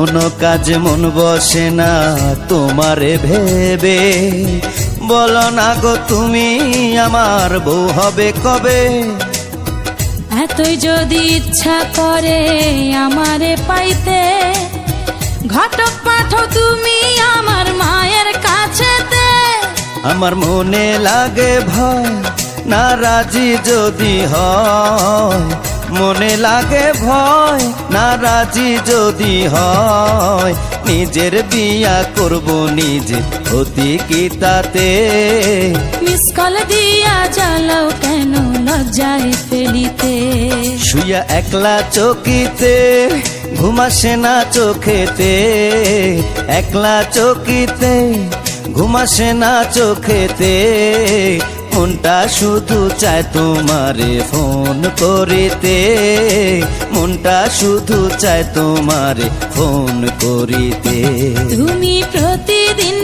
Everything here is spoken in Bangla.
কোনো কাজে মন বসে না তোমারে ভেবে। বলো না গো তুমি আমার বউ হবে কবে? এতই যদি ইচ্ছা করে আমারে পাইতে, ঘটক পাঠো তুমি আমার মায়ের কাছেতে। আমার মনে লাগে ভয় নারাজি যদি হয়, মনে লাগে ভয় নারাজি যদি হয়। নিজের বিয়া করব নিজে, হতি কি তাতে? মিস কল দিয়া জ্বালাও কেন লজ্জায় ফেলিতে? শুয়া একলা চকিতে ঘুম আসে না চোখেতে, একলা চকিতে ঘুম আসে না চোখেতে। মনটা শুধু চায় তোমারে ফোন করিতে, মনটা শুধু চায় তোমারে ফোন করিতে। তুমি প্রতিদিন